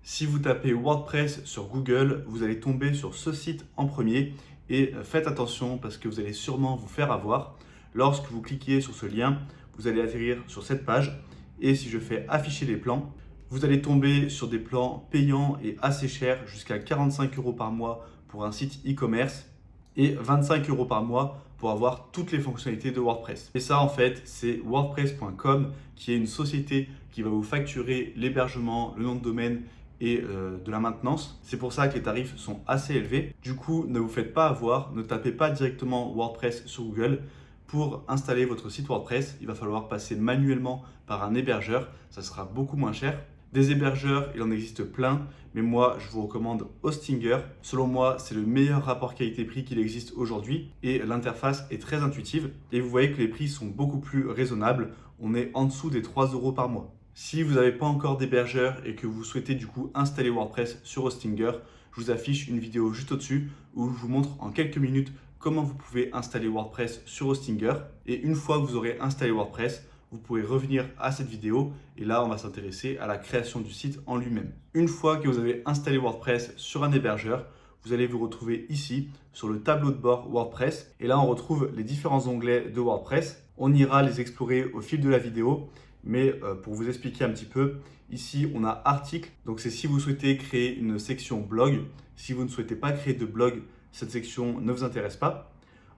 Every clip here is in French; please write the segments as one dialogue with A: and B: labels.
A: Si vous tapez WordPress sur Google, vous allez tomber sur ce site en premier et faites attention parce que vous allez sûrement vous faire avoir. Lorsque vous cliquez sur ce lien, vous allez atterrir sur cette page et si je fais afficher les plans, vous allez tomber sur des plans payants et assez chers, jusqu'à 45 € par mois pour un site e-commerce et 25 € par mois pour avoir toutes les fonctionnalités de WordPress. Et ça, en fait, c'est WordPress.com qui est une société qui va vous facturer l'hébergement, le nom de domaine et de la maintenance. C'est pour ça que les tarifs sont assez élevés. Du coup, ne vous faites pas avoir, ne tapez pas directement WordPress sur Google. Pour installer votre site WordPress, il va falloir passer manuellement par un hébergeur. Ça sera beaucoup moins cher. Des hébergeurs, il en existe plein, mais moi, je vous recommande Hostinger. Selon moi, c'est le meilleur rapport qualité-prix qu'il existe aujourd'hui et l'interface est très intuitive. Et vous voyez que les prix sont beaucoup plus raisonnables. On est en dessous des 3 € par mois. Si vous n'avez pas encore d'hébergeur et que vous souhaitez du coup installer WordPress sur Hostinger, je vous affiche une vidéo juste au-dessus où je vous montre en quelques minutes comment vous pouvez installer WordPress sur Hostinger. Et une fois que vous aurez installé WordPress, vous pouvez revenir à cette vidéo et là, on va s'intéresser à la création du site en lui-même. Une fois que vous avez installé WordPress sur un hébergeur, vous allez vous retrouver ici sur le tableau de bord WordPress et là, on retrouve les différents onglets de WordPress. On ira les explorer au fil de la vidéo. Mais pour vous expliquer un petit peu, ici on a articles, donc c'est si vous souhaitez créer une section blog. Si vous ne souhaitez pas créer de blog, cette section ne vous intéresse pas.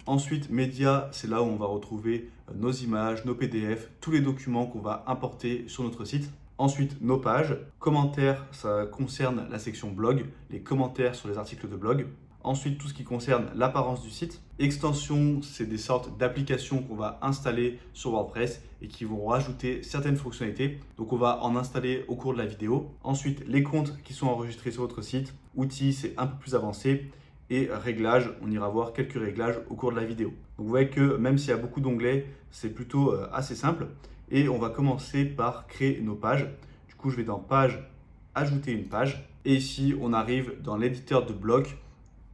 A: Ensuite, médias, c'est là où on va retrouver nos images, nos PDF, tous les documents qu'on va importer sur notre site. Ensuite, nos pages. Commentaires, ça concerne la section blog, les commentaires sur les articles de blog. Ensuite, tout ce qui concerne l'apparence du site. Extensions, c'est des sortes d'applications qu'on va installer sur WordPress et qui vont rajouter certaines fonctionnalités. Donc, on va en installer au cours de la vidéo. Ensuite, les comptes qui sont enregistrés sur votre site. Outils, c'est un peu plus avancé. Et réglages, on ira voir quelques réglages au cours de la vidéo. Donc, vous voyez que même s'il y a beaucoup d'onglets, c'est plutôt assez simple. Et on va commencer par créer nos pages. Du coup, je vais dans Page, ajouter une page. Et ici, on arrive dans l'éditeur de bloc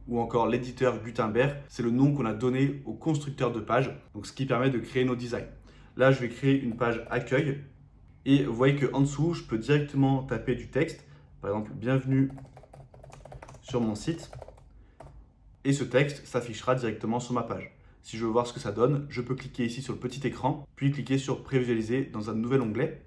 A: ou encore l'éditeur Gutenberg. C'est le nom qu'on a donné au constructeur de page, donc ce qui permet de créer nos designs. Là, je vais créer une page accueil et vous voyez qu'en dessous, je peux directement taper du texte. Par exemple, bienvenue sur mon site. Et ce texte s'affichera directement sur ma page. Si je veux voir ce que ça donne, je peux cliquer ici sur le petit écran, puis cliquer sur prévisualiser dans un nouvel onglet.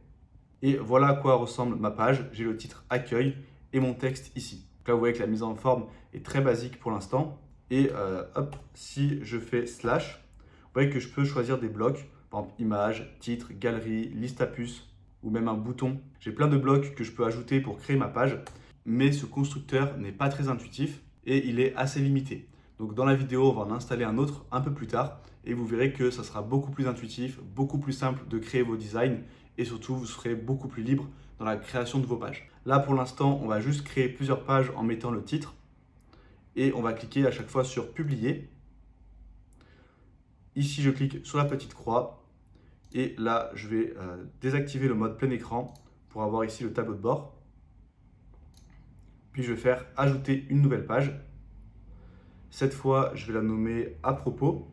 A: Et voilà à quoi ressemble ma page. J'ai le titre accueil et mon texte ici. Là, vous voyez que la mise en forme est très basique pour l'instant. Et hop, si je fais slash, vous voyez que je peux choisir des blocs, par exemple image, titre, galerie, liste à puces ou même un bouton. J'ai plein de blocs que je peux ajouter pour créer ma page, mais ce constructeur n'est pas très intuitif et il est assez limité. Donc dans la vidéo, on va en installer un autre un peu plus tard et vous verrez que ça sera beaucoup plus intuitif, beaucoup plus simple de créer vos designs et surtout, vous serez beaucoup plus libre dans la création de vos pages. Là, pour l'instant, on va juste créer plusieurs pages en mettant le titre et on va cliquer à chaque fois sur Publier. Ici, je clique sur la petite croix et là, je vais désactiver le mode plein écran pour avoir ici le tableau de bord. Puis, je vais faire Ajouter une nouvelle page. Cette fois, je vais la nommer À propos.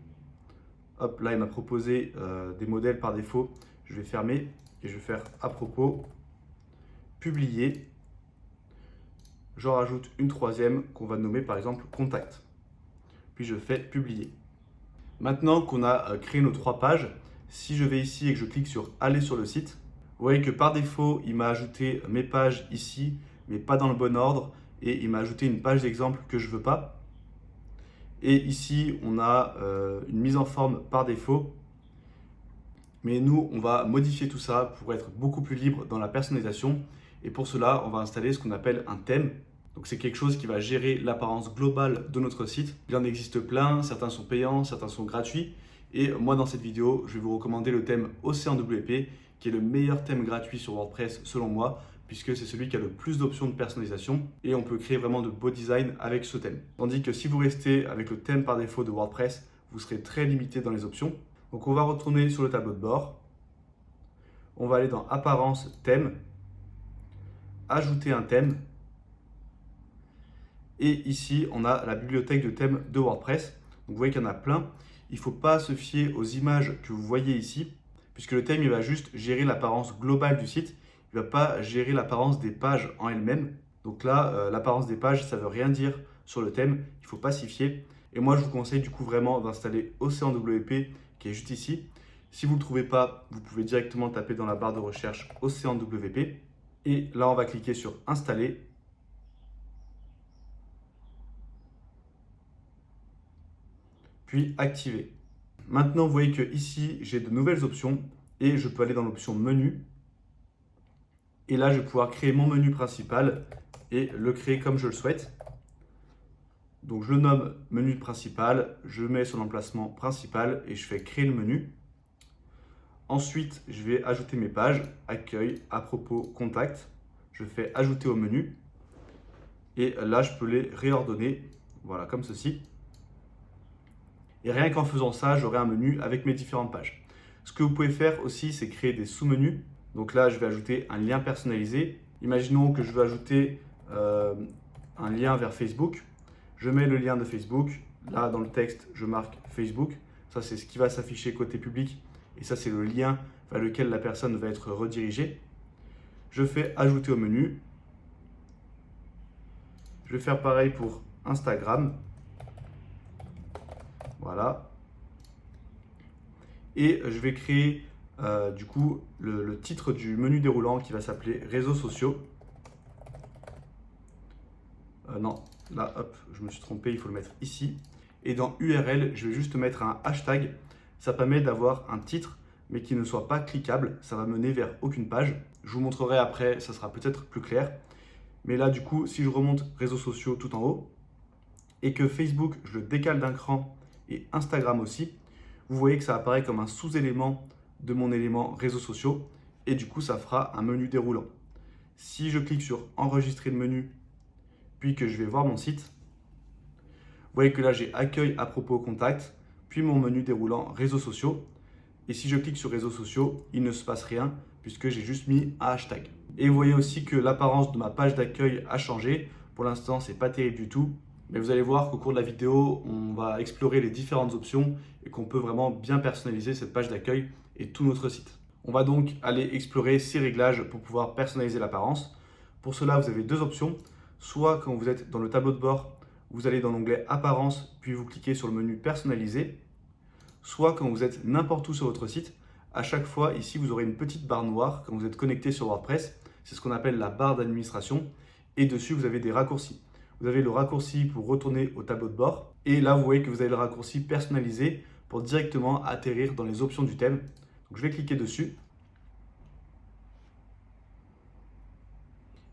A: Hop, là, il m'a proposé des modèles par défaut. Je vais fermer et je vais faire À propos, Publier. J'en rajoute une troisième qu'on va nommer par exemple Contact. Puis je fais Publier. Maintenant qu'on a créé nos 3 pages, si je vais ici et que je clique sur Aller sur le site, vous voyez que par défaut, il m'a ajouté mes pages ici, mais pas dans le bon ordre. Et il m'a ajouté une page d'exemple que je ne veux pas. Et ici, on a une mise en forme par défaut. Mais nous, on va modifier tout ça pour être beaucoup plus libre dans la personnalisation. Et pour cela, on va installer ce qu'on appelle un thème. Donc c'est quelque chose qui va gérer l'apparence globale de notre site. Il en existe plein, certains sont payants, certains sont gratuits. Et moi, dans cette vidéo, je vais vous recommander le thème OceanWP, qui est le meilleur thème gratuit sur WordPress selon moi, puisque c'est celui qui a le plus d'options de personnalisation et on peut créer vraiment de beaux designs avec ce thème. Tandis que si vous restez avec le thème par défaut de WordPress, vous serez très limité dans les options. Donc on va retourner sur le tableau de bord. On va aller dans Apparence, Thème, Ajouter un thème. Et ici, on a la bibliothèque de thèmes de WordPress. Donc vous voyez qu'il y en a plein. Il ne faut pas se fier aux images que vous voyez ici, puisque le thème il va juste gérer l'apparence globale du site. Il ne va pas gérer l'apparence des pages en elles-mêmes. Donc là, l'apparence des pages, ça ne veut rien dire sur le thème, il faut pas s'y fier. Et moi, je vous conseille du coup vraiment d'installer OceanWP qui est juste ici. Si vous ne le trouvez pas, vous pouvez directement taper dans la barre de recherche OceanWP. Et là, on va cliquer sur Installer. Puis Activer. Maintenant, vous voyez que ici, j'ai de nouvelles options et je peux aller dans l'option Menu. Et là, je vais pouvoir créer mon menu principal et le créer comme je le souhaite. Donc, je le nomme menu principal, je mets son emplacement principal et je fais créer le menu. Ensuite, je vais ajouter mes pages, accueil, à propos, contact. Je fais ajouter au menu. Et là, je peux les réordonner, voilà, comme ceci. Et rien qu'en faisant ça, j'aurai un menu avec mes différentes pages. Ce que vous pouvez faire aussi, c'est créer des sous-menus. Donc là, je vais ajouter un lien personnalisé. Imaginons que je veux ajouter un lien vers Facebook. Je mets le lien de Facebook. Là, dans le texte, je marque Facebook. Ça, c'est ce qui va s'afficher côté public. Et ça, c'est le lien vers lequel la personne va être redirigée. Je fais ajouter au menu. Je vais faire pareil pour Instagram. Voilà. Et je vais créer du coup le titre du menu déroulant qui va s'appeler réseaux sociaux. Non, là, hop, je me suis trompé, il faut le mettre ici. Et dans URL, je vais juste mettre un hashtag. Ça permet d'avoir un titre, mais qui ne soit pas cliquable. Ça va mener vers aucune page. Je vous montrerai après, ça sera peut-être plus clair. Mais là, du coup, si je remonte réseaux sociaux tout en haut, et que Facebook, je le décale d'un cran, et Instagram aussi, vous voyez que ça apparaît comme un sous-élément de mon élément réseaux sociaux, et du coup, ça fera un menu déroulant. Si je clique sur enregistrer le menu, puis que je vais voir mon site, vous voyez que là, j'ai accueil, à propos, contact, puis mon menu déroulant réseaux sociaux. Et si je clique sur réseaux sociaux, il ne se passe rien puisque j'ai juste mis un hashtag. Et vous voyez aussi que l'apparence de ma page d'accueil a changé. Pour l'instant, c'est pas terrible du tout. Mais vous allez voir qu'au cours de la vidéo, on va explorer les différentes options et qu'on peut vraiment bien personnaliser cette page d'accueil et tout notre site. On va donc aller explorer ces réglages pour pouvoir personnaliser l'apparence. Pour cela, vous avez deux options. Soit quand vous êtes dans le tableau de bord, vous allez dans l'onglet Apparence, puis vous cliquez sur le menu Personnaliser. Soit quand vous êtes n'importe où sur votre site, à chaque fois, ici, vous aurez une petite barre noire quand vous êtes connecté sur WordPress. C'est ce qu'on appelle la barre d'administration. Et dessus, vous avez des raccourcis. Vous avez le raccourci pour retourner au tableau de bord. Et là, vous voyez que vous avez le raccourci personnalisé pour directement atterrir dans les options du thème. Donc, je vais cliquer dessus.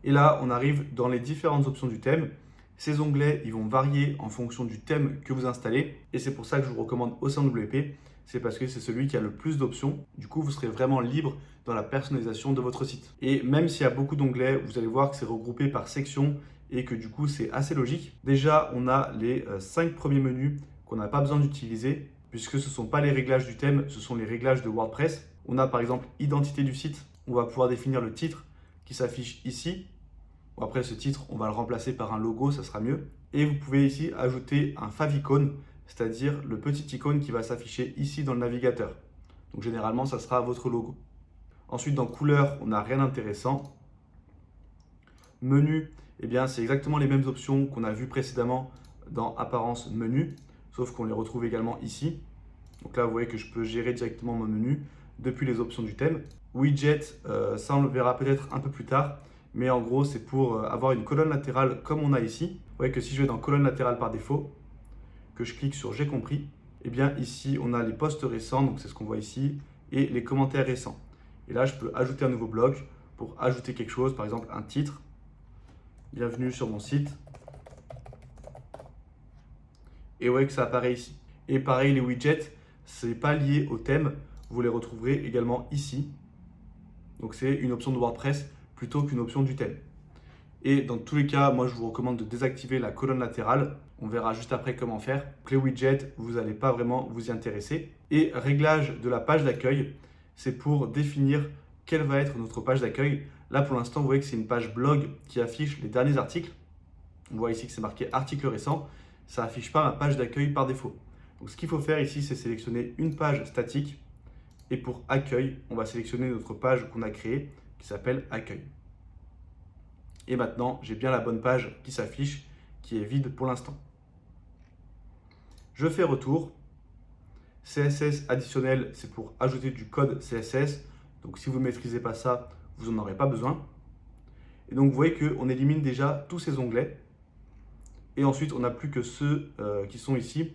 A: Et là, on arrive dans les différentes options du thème. Ces onglets, ils vont varier en fonction du thème que vous installez. Et c'est pour ça que je vous recommande OceanWP. C'est parce que c'est celui qui a le plus d'options. Du coup, vous serez vraiment libre dans la personnalisation de votre site. Et même s'il y a beaucoup d'onglets, vous allez voir que c'est regroupé par section et que du coup, c'est assez logique. Déjà, on a les 5 premiers menus qu'on n'a pas besoin d'utiliser puisque ce ne sont pas les réglages du thème, ce sont les réglages de WordPress. On a par exemple identité du site. On va pouvoir définir le titre qui s'affiche ici. Bon, après, ce titre, on va le remplacer par un logo, ça sera mieux. Et vous pouvez ici ajouter un favicon, c'est-à-dire le petit icône qui va s'afficher ici dans le navigateur. Donc généralement, ça sera votre logo. Ensuite, dans couleur, on n'a rien d'intéressant. Menu, eh bien, c'est exactement les mêmes options qu'on a vues précédemment dans apparence menu, sauf qu'on les retrouve également ici. Donc là, vous voyez que je peux gérer directement mon menu depuis les options du thème. Widget, ça on le verra peut-être un peu plus tard. Mais en gros, c'est pour avoir une colonne latérale comme on a ici. Vous voyez que si je vais dans colonne latérale par défaut, que je clique sur j'ai compris, eh bien ici, on a les posts récents, donc c'est ce qu'on voit ici, et les commentaires récents. Et là, je peux ajouter un nouveau bloc pour ajouter quelque chose, par exemple un titre. Bienvenue sur mon site. Et vous voyez que ça apparaît ici. Et pareil, les widgets, ce n'est pas lié au thème. Vous les retrouverez également ici. Donc c'est une option de WordPress plutôt qu'une option du thème. Et dans tous les cas, moi je vous recommande de désactiver la colonne latérale. On verra juste après comment faire. Les widgets, vous n'allez pas vraiment vous y intéresser. Et réglage de la page d'accueil, c'est pour définir quelle va être notre page d'accueil. Là pour l'instant, vous voyez que c'est une page blog qui affiche les derniers articles. On voit ici que c'est marqué article récent. Ça n'affiche pas ma page d'accueil par défaut. Donc ce qu'il faut faire ici, c'est sélectionner une page statique. Et pour accueil, on va sélectionner notre page qu'on a créée qui s'appelle accueil. Et maintenant, j'ai bien la bonne page qui s'affiche, qui est vide pour l'instant. Je fais retour. CSS additionnel, c'est pour ajouter du code CSS. Donc si vous ne maîtrisez pas ça, vous n'en aurez pas besoin. Et donc vous voyez qu'on élimine déjà tous ces onglets. Et ensuite, on n'a plus que ceux qui sont ici,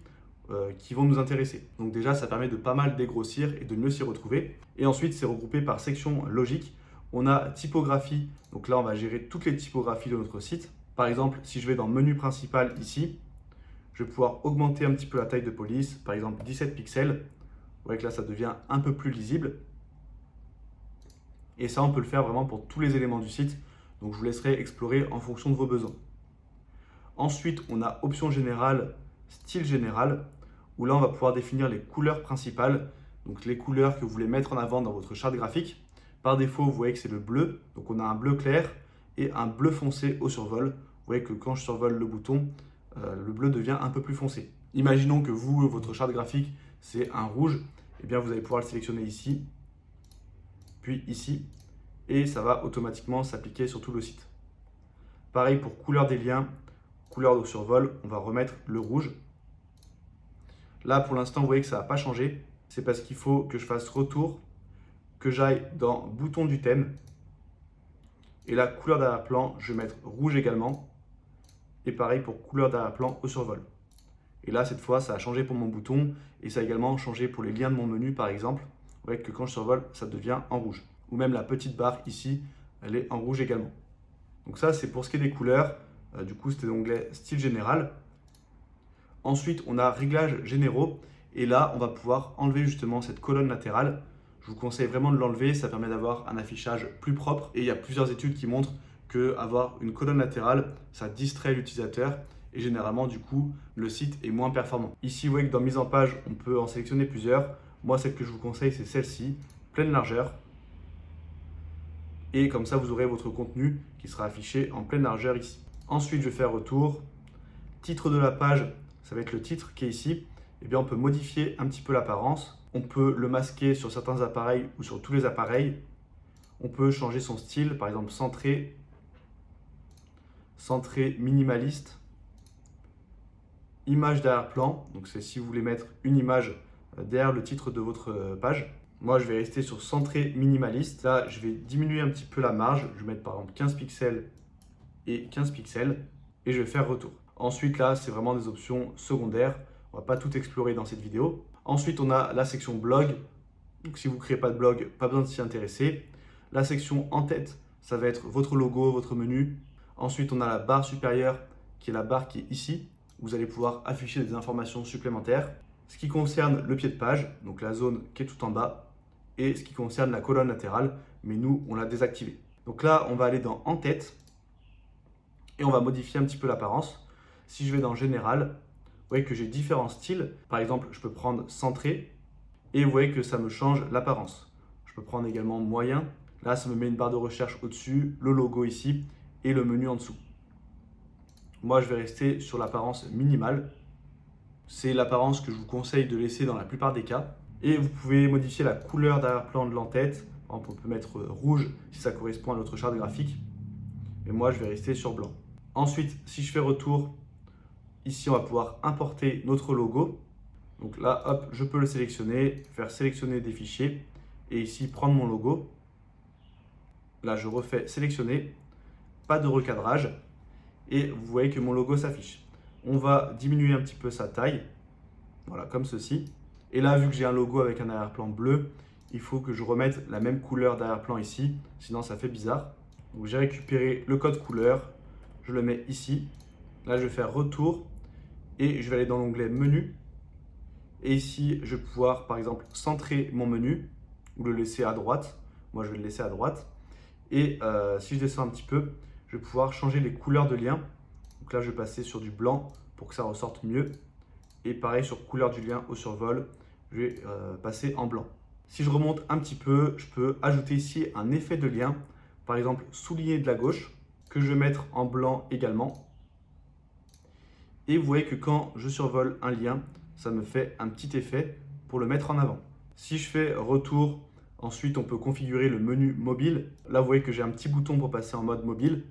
A: qui vont nous intéresser. Donc déjà, ça permet de pas mal dégrossir et de mieux s'y retrouver. Et ensuite, c'est regroupé par section logique. On a typographie. Donc là, on va gérer toutes les typographies de notre site. Par exemple, si je vais dans menu principal ici, je vais pouvoir augmenter un petit peu la taille de police, par exemple 17 pixels. Vous voyez que là, ça devient un peu plus lisible. Et ça, on peut le faire vraiment pour tous les éléments du site. Donc, je vous laisserai explorer en fonction de vos besoins. Ensuite, on a option générale, style général, où là, on va pouvoir définir les couleurs principales. Donc, les couleurs que vous voulez mettre en avant dans votre charte graphique. Par défaut, vous voyez que c'est le bleu. Donc, on a un bleu clair et un bleu foncé au survol. Vous voyez que quand je survole le bouton, le bleu devient un peu plus foncé. Imaginons que vous, votre charte graphique, c'est un rouge. Eh bien, vous allez pouvoir le sélectionner ici, puis ici, et ça va automatiquement s'appliquer sur tout le site. Pareil pour couleur des liens, couleur de survol, on va remettre le rouge. Là, pour l'instant, vous voyez que ça n'a pas changé. C'est parce qu'il faut que je fasse retour, que j'aille dans bouton du thème. Et la couleur d'arrière-plan, je vais mettre rouge également. Et pareil pour couleur d'arrière-plan au survol. Et là, cette fois, ça a changé pour mon bouton et ça a également changé pour les liens de mon menu, par exemple. Vous voyez que quand je survole, ça devient en rouge. Ou même la petite barre ici, elle est en rouge également. Donc ça, c'est pour ce qui est des couleurs. Du coup, c'était l'onglet style général. Ensuite, on a réglages généraux. Et là, on va pouvoir enlever justement cette colonne latérale. Je vous conseille vraiment de l'enlever. Ça permet d'avoir un affichage plus propre. Et il y a plusieurs études qui montrent qu'avoir une colonne latérale, ça distrait l'utilisateur et généralement du coup le site est moins performant. Ici vous voyez que dans mise en page on peut en sélectionner plusieurs. Moi celle que je vous conseille c'est celle-ci, pleine largeur. Et comme ça vous aurez votre contenu qui sera affiché en pleine largeur ici. Ensuite je fais retour. Titre de la page, ça va être le titre qui est ici. Et bien on peut modifier un petit peu l'apparence. On peut le masquer sur certains appareils ou sur tous les appareils. On peut changer son style, par exemple centré minimaliste, image d'arrière-plan, donc c'est si vous voulez mettre une image derrière le titre de votre page. Moi je vais rester sur centré minimaliste, là je vais diminuer un petit peu la marge, je vais mettre par exemple 15 pixels et 15 pixels et je vais faire retour. Ensuite là c'est vraiment des options secondaires, on va pas tout explorer dans cette vidéo. Ensuite on a la section blog, donc si vous ne créez pas de blog, pas besoin de s'y intéresser. La section en tête, ça va être votre logo, votre menu. Ensuite, on a la barre supérieure qui est la barre qui est ici. Vous allez pouvoir afficher des informations supplémentaires. Ce qui concerne le pied de page, donc la zone qui est tout en bas, et ce qui concerne la colonne latérale, mais nous, on l'a désactivé. Donc là, on va aller dans en tête et on va modifier un petit peu l'apparence. Si je vais dans général, vous voyez que j'ai différents styles. Par exemple, je peux prendre centré et vous voyez que ça me change l'apparence. Je peux prendre également moyen. Là, ça me met une barre de recherche au-dessus, le logo ici et le menu en dessous. Moi, je vais rester sur l'apparence minimale. C'est l'apparence que je vous conseille de laisser dans la plupart des cas. Et vous pouvez modifier la couleur d'arrière-plan de l'entête. On peut mettre rouge si ça correspond à notre charte graphique. Et moi, je vais rester sur blanc. Ensuite, si je fais retour, ici, on va pouvoir importer notre logo. Donc là, hop, je peux le sélectionner, faire sélectionner des fichiers. Et ici, prendre mon logo. Là, je refais sélectionner. Pas de recadrage et vous voyez que mon logo s'affiche. On va diminuer un petit peu sa taille, voilà, comme ceci. Et là, vu que j'ai un logo avec un arrière-plan bleu, il faut que je remette la même couleur d'arrière-plan ici, sinon ça fait bizarre. Donc j'ai récupéré le code couleur, je le mets ici. Là, je vais faire retour et je vais aller dans l'onglet menu. Et ici, je vais pouvoir par exemple centrer mon menu ou le laisser à droite. Moi, je vais le laisser à droite. Et si je descends un petit peu, je vais pouvoir changer les couleurs de lien. Donc là, je vais passer sur du blanc pour que ça ressorte mieux. Et pareil, sur couleur du lien au survol, je vais passer en blanc. Si je remonte un petit peu, je peux ajouter ici un effet de lien. Par exemple, souligné de la gauche, que je vais mettre en blanc également. Et vous voyez que quand je survole un lien, ça me fait un petit effet pour le mettre en avant. Si je fais retour, ensuite on peut configurer le menu mobile. Là, vous voyez que j'ai un petit bouton pour passer en mode mobile.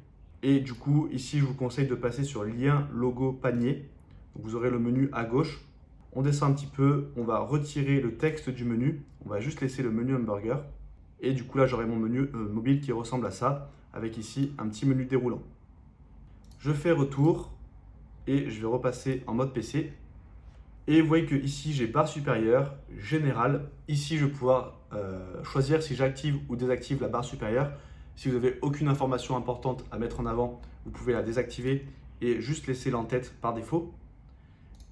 A: Et du coup, ici, je vous conseille de passer sur lien, logo, panier. Donc, vous aurez le menu à gauche. On descend un petit peu, on va retirer le texte du menu. On va juste laisser le menu hamburger. Et du coup, là, j'aurai mon menu mobile qui ressemble à ça, avec ici un petit menu déroulant. Je fais retour et je vais repasser en mode PC. Et vous voyez que ici, j'ai barre supérieure, générale. Ici, je vais pouvoir choisir si j'active ou désactive la barre supérieure. Si vous n'avez aucune information importante à mettre en avant, vous pouvez la désactiver et juste laisser l'en-tête par défaut.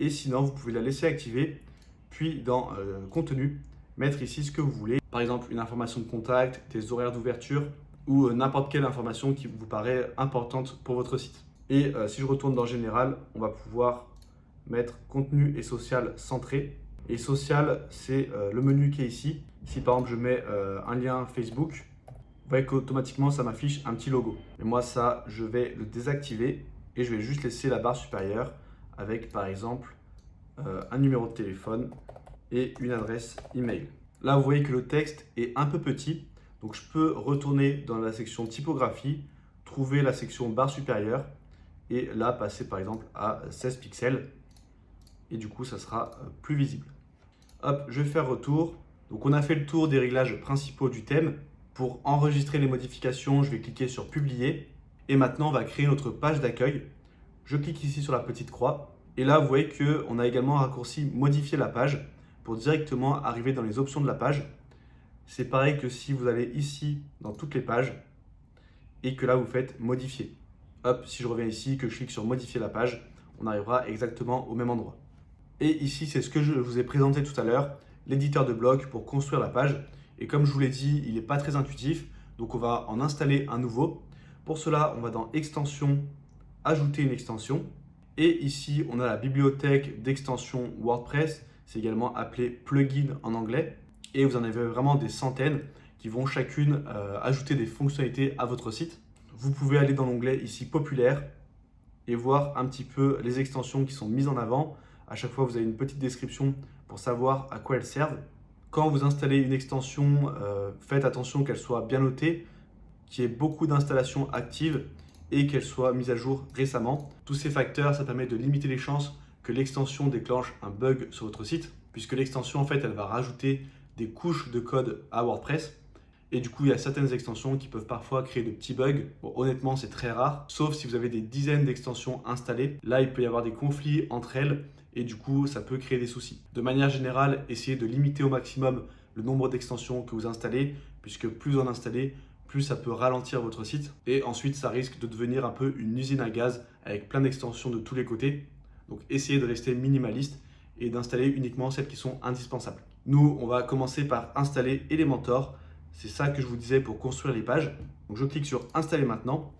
A: Et sinon, vous pouvez la laisser activer, puis dans contenu, mettre ici ce que vous voulez. Par exemple, une information de contact, des horaires d'ouverture ou n'importe quelle information qui vous paraît importante pour votre site. Et si je retourne dans Général, on va pouvoir mettre contenu et social centré. Et social, c'est le menu qui est ici. Si par exemple je mets un lien Facebook, vous voyez qu'automatiquement ça m'affiche un petit logo. Et moi ça, je vais le désactiver et je vais juste laisser la barre supérieure avec par exemple un numéro de téléphone et une adresse email. Là vous voyez que le texte est un peu petit, donc je peux retourner dans la section typographie, trouver la section barre supérieure et là passer par exemple à 16 pixels et du coup ça sera plus visible. Hop, je vais faire retour. Donc on a fait le tour des réglages principaux du thème. Pour enregistrer les modifications, je vais cliquer sur publier et maintenant on va créer notre page d'accueil. Je clique ici sur la petite croix et là vous voyez qu'on a également un raccourci modifier la page pour directement arriver dans les options de la page. C'est pareil que si vous allez ici dans toutes les pages et que là vous faites modifier. Hop, si je reviens ici, que je clique sur modifier la page, on arrivera exactement au même endroit. Et ici, c'est ce que je vous ai présenté tout à l'heure, l'éditeur de blocs pour construire la page. Et comme je vous l'ai dit, il n'est pas très intuitif, donc on va en installer un nouveau. Pour cela, on va dans extension, ajouter une extension. Et ici, on a la bibliothèque d'extensions WordPress, c'est également appelé plugin en anglais. Et vous en avez vraiment des centaines qui vont chacune ajouter des fonctionnalités à votre site. Vous pouvez aller dans l'onglet ici populaire et voir un petit peu les extensions qui sont mises en avant. À chaque fois, vous avez une petite description pour savoir à quoi elles servent. Quand vous installez une extension, faites attention qu'elle soit bien notée, qu'il y ait beaucoup d'installations actives et qu'elle soit mise à jour récemment. Tous ces facteurs, ça permet de limiter les chances que l'extension déclenche un bug sur votre site, puisque l'extension, en fait, elle va rajouter des couches de code à WordPress. Et du coup, il y a certaines extensions qui peuvent parfois créer de petits bugs. Bon, honnêtement, c'est très rare, sauf si vous avez des dizaines d'extensions installées. Là, il peut y avoir des conflits entre elles et du coup, ça peut créer des soucis. De manière générale, essayez de limiter au maximum le nombre d'extensions que vous installez, puisque plus vous en installez, plus ça peut ralentir votre site. Et ensuite, ça risque de devenir un peu une usine à gaz avec plein d'extensions de tous les côtés. Donc, essayez de rester minimaliste et d'installer uniquement celles qui sont indispensables. Nous, on va commencer par installer Elementor. C'est ça que je vous disais pour construire les pages. Donc je clique sur installer maintenant.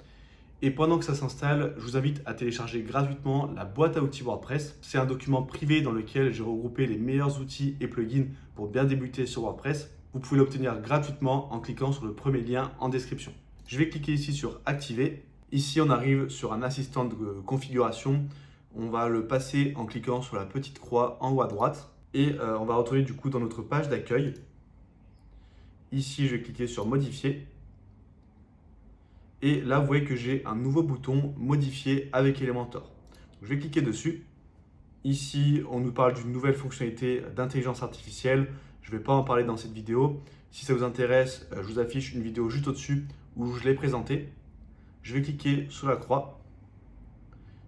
A: Et pendant que ça s'installe, je vous invite à télécharger gratuitement la boîte à outils WordPress. C'est un document privé dans lequel j'ai regroupé les meilleurs outils et plugins pour bien débuter sur WordPress. Vous pouvez l'obtenir gratuitement en cliquant sur le premier lien en description. Je vais cliquer ici sur activer. Ici, on arrive sur un assistant de configuration. On va le passer en cliquant sur la petite croix en haut à droite. Et on va retourner du coup dans notre page d'accueil. Ici, je vais cliquer sur modifier. Et là, vous voyez que j'ai un nouveau bouton modifier avec Elementor. Donc, je vais cliquer dessus. Ici, on nous parle d'une nouvelle fonctionnalité d'intelligence artificielle. Je ne vais pas en parler dans cette vidéo. Si ça vous intéresse, je vous affiche une vidéo juste au-dessus où je l'ai présenté. Je vais cliquer sur la croix.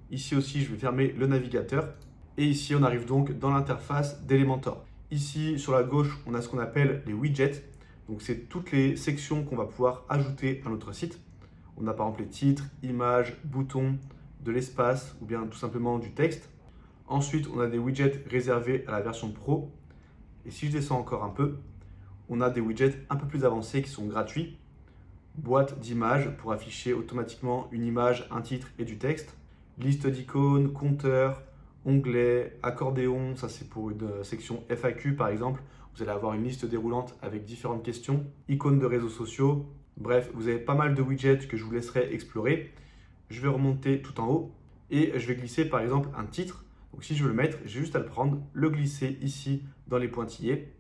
A: Ici aussi, je vais fermer le navigateur. Et ici, on arrive donc dans l'interface d'Elementor. Ici, sur la gauche, on a ce qu'on appelle les widgets. Donc, c'est toutes les sections qu'on va pouvoir ajouter à notre site. On a par exemple les titres, images, boutons, de l'espace ou bien tout simplement du texte. Ensuite, on a des widgets réservés à la version Pro. Et si je descends encore un peu, on a des widgets un peu plus avancés qui sont gratuits. Boîte d'images pour afficher automatiquement une image, un titre et du texte. Liste d'icônes, compteur, onglet, accordéon, ça c'est pour une section FAQ par exemple. Vous allez avoir une liste déroulante avec différentes questions, icônes de réseaux sociaux. Bref, vous avez pas mal de widgets que je vous laisserai explorer. Je vais remonter tout en haut et je vais glisser par exemple un titre. Donc si je veux le mettre, j'ai juste à le prendre, le glisser ici dans les pointillés.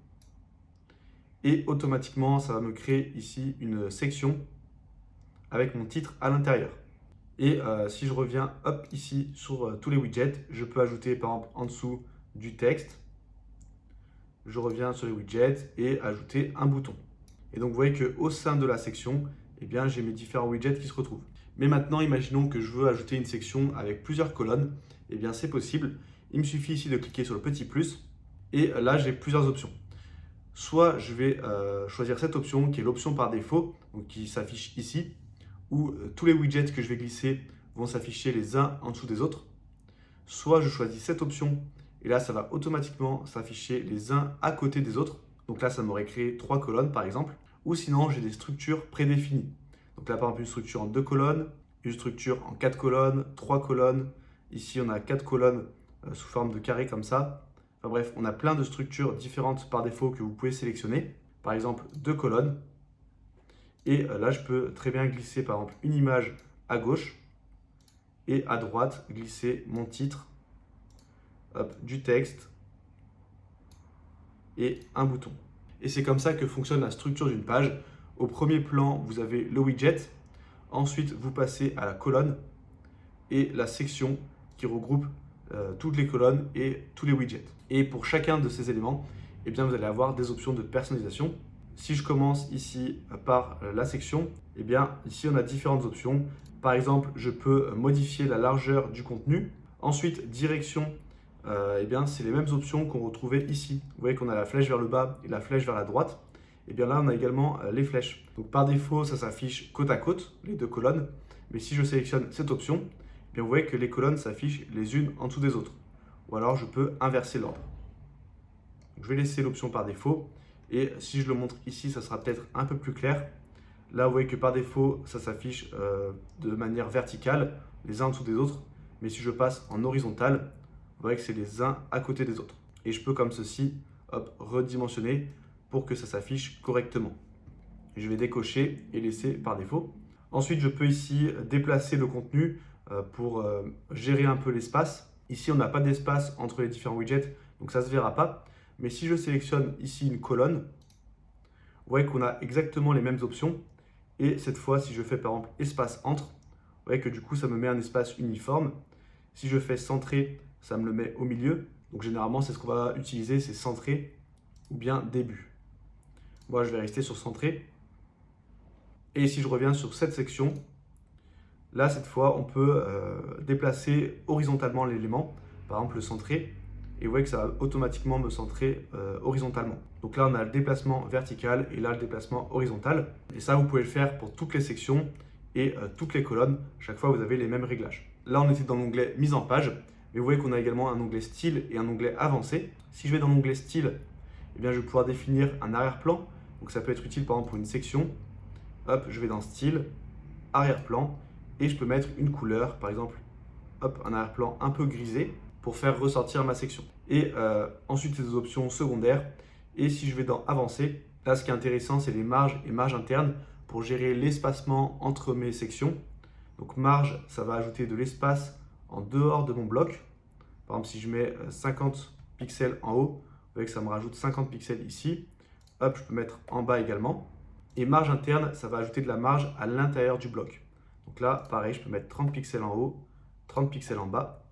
A: Et automatiquement, ça va me créer ici une section avec mon titre à l'intérieur. Et si je reviens hop, ici sur tous les widgets, je peux ajouter par exemple en dessous du texte. Je reviens sur les widgets et ajouter un bouton. Et donc vous voyez qu'au sein de la section, eh bien, j'ai mes différents widgets qui se retrouvent. Mais maintenant, imaginons que je veux ajouter une section avec plusieurs colonnes. Eh bien, c'est possible. Il me suffit ici de cliquer sur le petit plus. Et là, j'ai plusieurs options. Soit je vais choisir cette option qui est l'option par défaut, donc qui s'affiche ici, où tous les widgets que je vais glisser vont s'afficher les uns en dessous des autres. Soit je choisis cette option et là, ça va automatiquement s'afficher les uns à côté des autres. Donc là, ça m'aurait créé 3 colonnes par exemple. Ou sinon, j'ai des structures prédéfinies. Donc là, par exemple, une structure en 2 colonnes, une structure en 4 colonnes, 3 colonnes. Ici, on a 4 colonnes sous forme de carré comme ça. Enfin bref, on a plein de structures différentes par défaut que vous pouvez sélectionner. Par exemple, 2 colonnes. Et là, je peux très bien glisser par exemple une image à gauche et à droite, glisser mon titre, hop, du texte et un bouton. Et c'est comme ça que fonctionne la structure d'une page. Au premier plan, vous avez le widget. Ensuite, vous passez à la colonne et la section qui regroupe toutes les colonnes et tous les widgets. Et pour chacun de ces éléments, eh bien, vous allez avoir des options de personnalisation. Si je commence ici par la section, eh bien, ici, on a différentes options. Par exemple, je peux modifier la largeur du contenu. Ensuite, direction, eh bien, c'est les mêmes options qu'on retrouvait ici. Vous voyez qu'on a la flèche vers le bas et la flèche vers la droite. Et bien là, on a également les flèches. Donc par défaut, ça s'affiche côte à côte, les deux colonnes. Mais si je sélectionne cette option, eh bien, vous voyez que les colonnes s'affichent les unes en dessous des autres. Ou alors, je peux inverser l'ordre. Je vais laisser l'option par défaut. Et si je le montre ici, ça sera peut-être un peu plus clair. Là, vous voyez que par défaut, ça s'affiche de manière verticale, les uns en dessous des autres. Mais si je passe en horizontal, vous voyez que c'est les uns à côté des autres. Et je peux comme ceci, hop, redimensionner pour que ça s'affiche correctement. Je vais décocher et laisser par défaut. Ensuite, je peux ici déplacer le contenu pour gérer un peu l'espace. Ici, on n'a pas d'espace entre les différents widgets, donc ça ne se verra pas. Mais si je sélectionne ici une colonne, vous voyez qu'on a exactement les mêmes options. Et cette fois, si je fais par exemple espace entre, vous voyez que du coup, ça me met un espace uniforme. Si je fais centrer, ça me le met au milieu. Donc généralement, c'est ce qu'on va utiliser, c'est centrer ou bien début. Moi, je vais rester sur centrer. Et si je reviens sur cette section, là, cette fois, on peut déplacer horizontalement l'élément, par exemple le centrer. Et vous voyez que ça va automatiquement me centrer horizontalement. Donc là, on a le déplacement vertical et là, le déplacement horizontal. Et ça, vous pouvez le faire pour toutes les sections et toutes les colonnes. Chaque fois, vous avez les mêmes réglages. Là, on était dans l'onglet mise en page. Mais vous voyez qu'on a également un onglet style et un onglet avancé. Si je vais dans l'onglet style, eh bien, je vais pouvoir définir un arrière-plan. Donc ça peut être utile par exemple pour une section. Hop, je vais dans style, arrière-plan et je peux mettre une couleur, par exemple, hop, un arrière-plan un peu grisé pour faire ressortir ma section. Et ensuite, les options secondaires. Et si je vais dans avancer, là, ce qui est intéressant, c'est les marges et marges internes pour gérer l'espacement entre mes sections. Donc marge, ça va ajouter de l'espace en dehors de mon bloc. Par exemple, si je mets 50 pixels en haut, vous voyez que ça me rajoute 50 pixels ici. Hop, je peux mettre en bas également. Et marge interne, ça va ajouter de la marge à l'intérieur du bloc. Donc là, pareil, je peux mettre 30 pixels en haut, 30 pixels en bas.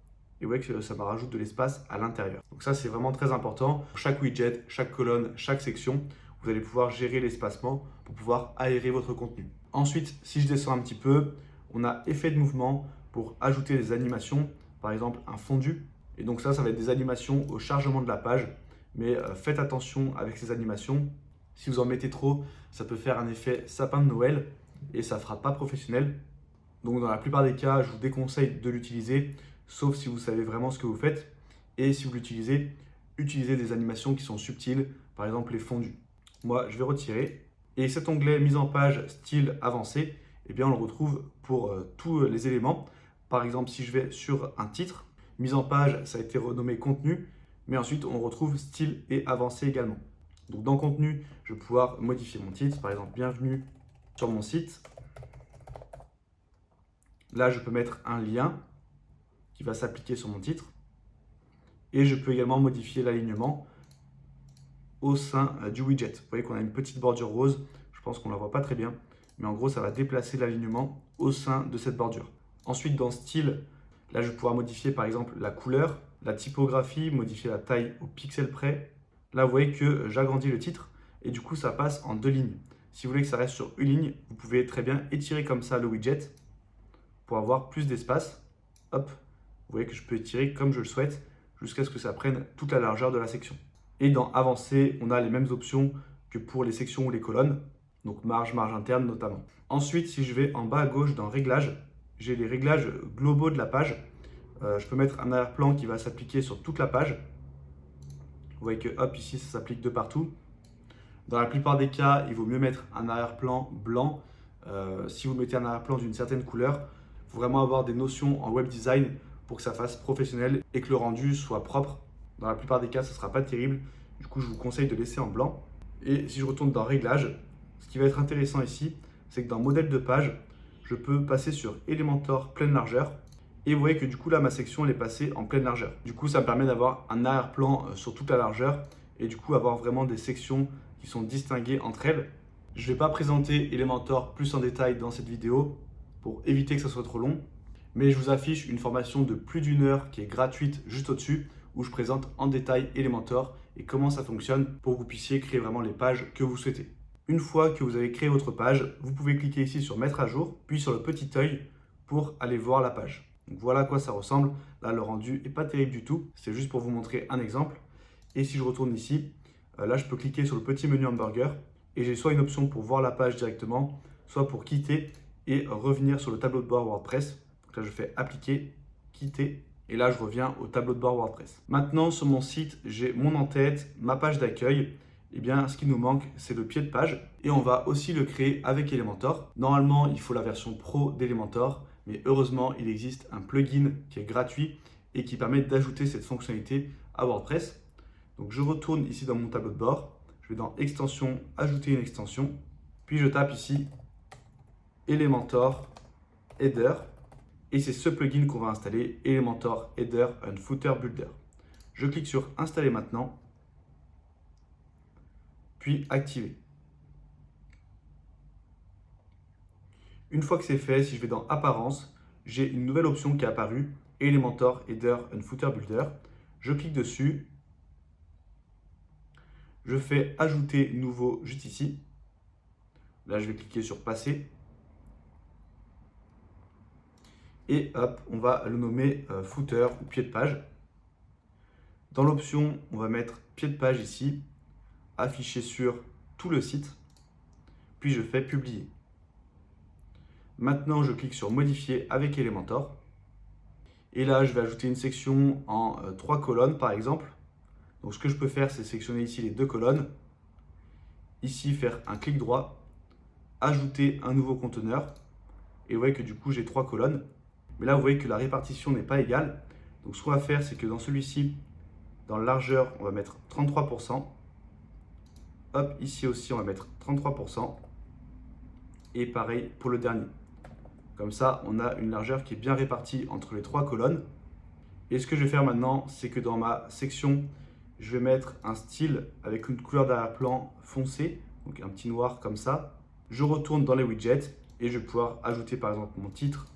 A: Et vous voyez que ça me rajoute de l'espace à l'intérieur. Donc ça, c'est vraiment très important. Pour chaque widget, chaque colonne, chaque section, vous allez pouvoir gérer l'espacement pour pouvoir aérer votre contenu. Ensuite, si je descends un petit peu, on a effet de mouvement pour ajouter des animations, par exemple un fondu. Et donc ça va être des animations au chargement de la page. Mais faites attention avec ces animations. Si vous en mettez trop, ça peut faire un effet sapin de Noël et ça ne fera pas professionnel. Donc dans la plupart des cas, je vous déconseille de l'utiliser, sauf si vous savez vraiment ce que vous faites. Et si vous l'utilisez, utilisez des animations qui sont subtiles, par exemple les fondus. Moi, je vais retirer. Et cet onglet mise en page style avancé, eh bien, on le retrouve pour tous les éléments. Par exemple, si je vais sur un titre, mise en page, ça a été renommé contenu, mais ensuite on retrouve style et avancé également. Donc dans contenu, je vais pouvoir modifier mon titre, par exemple bienvenue sur mon site. Là, je peux mettre un lien qui va s'appliquer sur mon titre. Et je peux également modifier l'alignement au sein du widget. Vous voyez qu'on a une petite bordure rose, je pense qu'on ne la voit pas très bien, mais en gros, ça va déplacer l'alignement au sein de cette bordure. Ensuite, dans style, là, je vais pouvoir modifier par exemple la couleur, la typographie, modifier la taille au pixel près. Là, vous voyez que j'agrandis le titre et du coup, ça passe en 2 lignes. Si vous voulez que ça reste sur une ligne, vous pouvez très bien étirer comme ça le widget pour avoir plus d'espace. Hop, vous voyez que je peux étirer comme je le souhaite jusqu'à ce que ça prenne toute la largeur de la section. Et dans Avancer, on a les mêmes options que pour les sections ou les colonnes, donc marge interne notamment. Ensuite, si je vais en bas à gauche dans Réglages, j'ai les réglages globaux de la page. Je peux mettre un arrière-plan qui va s'appliquer sur toute la page. Vous voyez que hop, ici, ça s'applique de partout. Dans la plupart des cas, il vaut mieux mettre un arrière-plan blanc. Si vous mettez un arrière-plan d'une certaine couleur, il faut vraiment avoir des notions en web design pour que ça fasse professionnel et que le rendu soit propre. Dans la plupart des cas, ce ne sera pas terrible. Du coup, je vous conseille de laisser en blanc. Et si je retourne dans Réglages, ce qui va être intéressant ici, c'est que dans Modèle de page, je peux passer sur Elementor pleine largeur. Et vous voyez que du coup, là, ma section, elle est passée en pleine largeur. Du coup, ça me permet d'avoir un arrière-plan sur toute la largeur et du coup, avoir vraiment des sections qui sont distinguées entre elles. Je ne vais pas présenter Elementor plus en détail dans cette vidéo pour éviter que ça soit trop long, mais je vous affiche une formation de plus d'1 heure qui est gratuite juste au-dessus où je présente en détail Elementor et comment ça fonctionne pour que vous puissiez créer vraiment les pages que vous souhaitez. Une fois que vous avez créé votre page, vous pouvez cliquer ici sur Mettre à jour, puis sur le petit œil pour aller voir la page. Donc voilà à quoi ça ressemble. Là, le rendu n'est pas terrible du tout. C'est juste pour vous montrer un exemple. Et si je retourne ici, là, je peux cliquer sur le petit menu hamburger et j'ai soit une option pour voir la page directement, soit pour quitter et revenir sur le tableau de bord WordPress. Donc là, je fais Appliquer, Quitter. Et là, je reviens au tableau de bord WordPress. Maintenant, sur mon site, j'ai mon en-tête, ma page d'accueil. Eh bien, ce qui nous manque, c'est le pied de page. Et on va aussi le créer avec Elementor. Normalement, il faut la version pro d'Elementor. Mais heureusement, il existe un plugin qui est gratuit et qui permet d'ajouter cette fonctionnalité à WordPress. Donc, je retourne ici dans mon tableau de bord. Je vais dans Extension, Ajouter une extension. Puis, je tape ici Elementor Header. Et c'est ce plugin qu'on va installer, Elementor Header and Footer Builder. Je clique sur Installer maintenant, puis Activer. Une fois que c'est fait, si je vais dans Apparence, j'ai une nouvelle option qui est apparue, Elementor Header and Footer Builder. Je clique dessus, je fais Ajouter nouveau juste ici. Là, je vais cliquer sur Passer. Et hop, on va le nommer footer ou pied de page. Dans l'option, on va mettre pied de page ici, affiché sur tout le site, puis je fais publier. Maintenant, je clique sur modifier avec Elementor. Et là, je vais ajouter une section en 3 colonnes par exemple. Donc ce que je peux faire, c'est sélectionner ici les 2 colonnes. Ici, faire un clic droit, ajouter un nouveau conteneur. Et vous voyez que du coup, j'ai 3 colonnes. Mais là, vous voyez que la répartition n'est pas égale. Donc, ce qu'on va faire, c'est que dans celui-ci, dans la largeur, on va mettre 33%. Hop, ici aussi, on va mettre 33%. Et pareil pour le dernier. Comme ça, on a une largeur qui est bien répartie entre les 3 colonnes. Et ce que je vais faire maintenant, c'est que dans ma section, je vais mettre un style avec une couleur d'arrière-plan foncé, donc un petit noir comme ça. Je retourne dans les widgets et je vais pouvoir ajouter par exemple mon titre.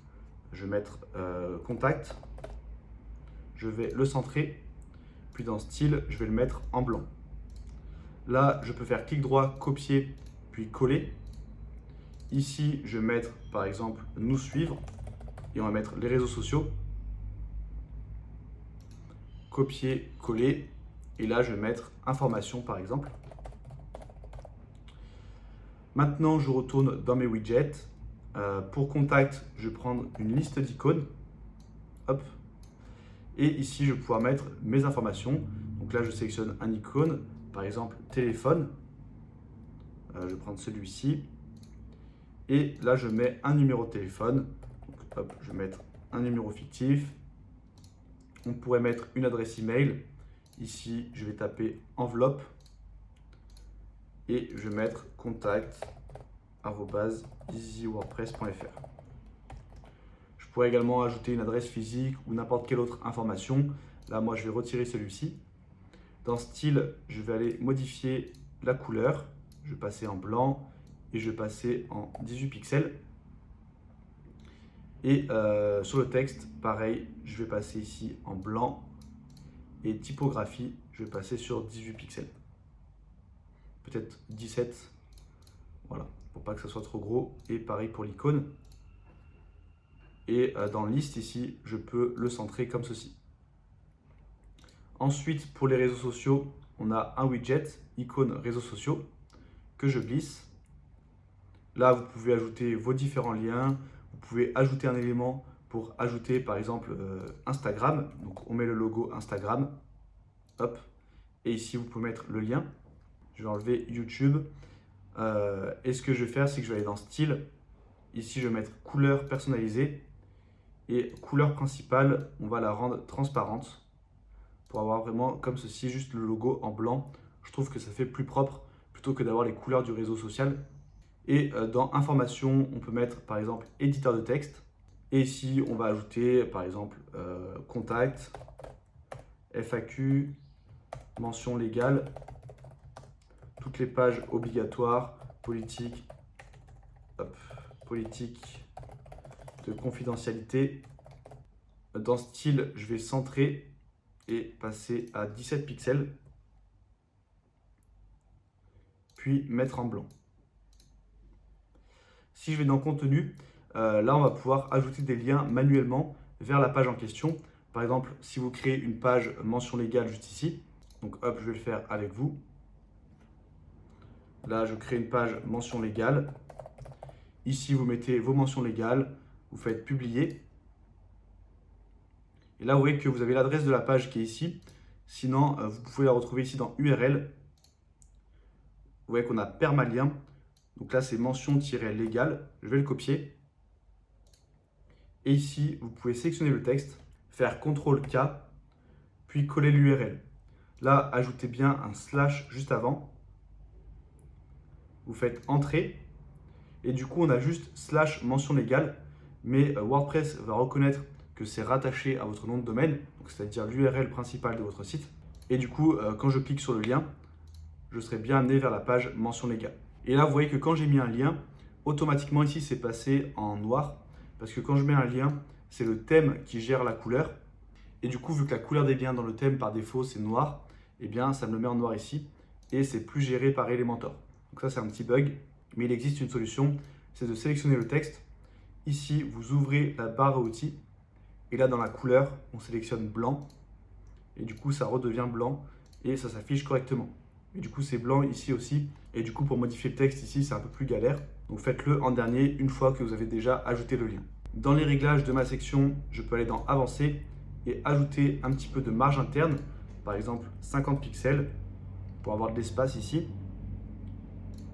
A: Je vais mettre contact, je vais le centrer, puis dans style, je vais le mettre en blanc. Là, je peux faire clic droit, copier, puis coller. Ici, je vais mettre par exemple nous suivre et on va mettre les réseaux sociaux. Copier, coller et là, je vais mettre information par exemple. Maintenant, je retourne dans mes widgets. Pour contact, je vais prendre une liste d'icônes. Hop. Et ici, je vais pouvoir mettre mes informations. Donc là, je sélectionne un icône, par exemple téléphone. Je vais prendre celui-ci. Et là, je mets un numéro de téléphone. Donc, hop, je vais mettre un numéro fictif. On pourrait mettre une adresse email. Ici, je vais taper enveloppe. Et je vais mettre contact@easywordpress.fr. Je pourrais également ajouter une adresse physique ou n'importe quelle autre information. Là, moi, je vais retirer celui-ci. Dans style, je vais aller modifier la couleur. Je vais passer en blanc et je vais passer en 18 pixels. Et sur le texte, pareil, je vais passer ici en blanc. Et typographie, je vais passer sur 18 pixels. Peut-être 17. Voilà, pour pas que ça soit trop gros. Et pareil pour l'icône. Et dans liste ici, je peux le centrer comme ceci. Ensuite, pour les réseaux sociaux, on a un widget, icône réseaux sociaux, que je glisse. Là, vous pouvez ajouter vos différents liens. Vous pouvez ajouter un élément pour ajouter par exemple Instagram. Donc on met le logo Instagram. Hop. Et ici, vous pouvez mettre le lien. Je vais enlever YouTube. Et ce que je vais faire, c'est que je vais aller dans style. Ici, je vais mettre couleur personnalisée. Et couleur principale, on va la rendre transparente pour avoir vraiment comme ceci, juste le logo en blanc. Je trouve que ça fait plus propre plutôt que d'avoir les couleurs du réseau social. Et dans information, on peut mettre par exemple éditeur de texte. Et ici, on va ajouter par exemple contact, FAQ, mention légale, toutes les pages obligatoires, politique, politique de confidentialité. Dans style, je vais centrer et passer à 17 pixels, puis mettre en blanc. Si je vais dans contenu, là on va pouvoir ajouter des liens manuellement vers la page en question. Par exemple, si vous créez une page mention légale juste ici, donc hop, je vais le faire avec vous. Là, je crée une page mention légale. Ici, vous mettez vos mentions légales, vous faites publier. Et là, vous voyez que vous avez l'adresse de la page qui est ici. Sinon, vous pouvez la retrouver ici dans URL. Vous voyez qu'on a permalien. Donc là, c'est mention-légale. Je vais le copier. Et ici, vous pouvez sélectionner le texte, faire CTRL-K, puis coller l'URL. Là, ajoutez bien un slash juste avant. Vous faites Entrée. Et du coup, on a juste slash mention légale. Mais WordPress va reconnaître que c'est rattaché à votre nom de domaine, c'est-à-dire l'URL principale de votre site. Et du coup, quand je clique sur le lien, je serai bien amené vers la page mention légale. Et là, vous voyez que quand j'ai mis un lien, automatiquement ici, c'est passé en noir. Parce que quand je mets un lien, c'est le thème qui gère la couleur. Et du coup, vu que la couleur des liens dans le thème par défaut, c'est noir, eh bien, ça me le met en noir ici. Et c'est plus géré par Elementor. Donc ça, c'est un petit bug. Mais il existe une solution, c'est de sélectionner le texte. Ici, vous ouvrez la barre à outils. Et là, dans la couleur, on sélectionne blanc. Et du coup, ça redevient blanc. Et ça s'affiche correctement. Et du coup, c'est blanc ici aussi. Et du coup, pour modifier le texte ici, c'est un peu plus galère. Donc faites-le en dernier, une fois que vous avez déjà ajouté le lien. Dans les réglages de ma section, je peux aller dans Avancer et ajouter un petit peu de marge interne. Par exemple, 50 pixels pour avoir de l'espace ici.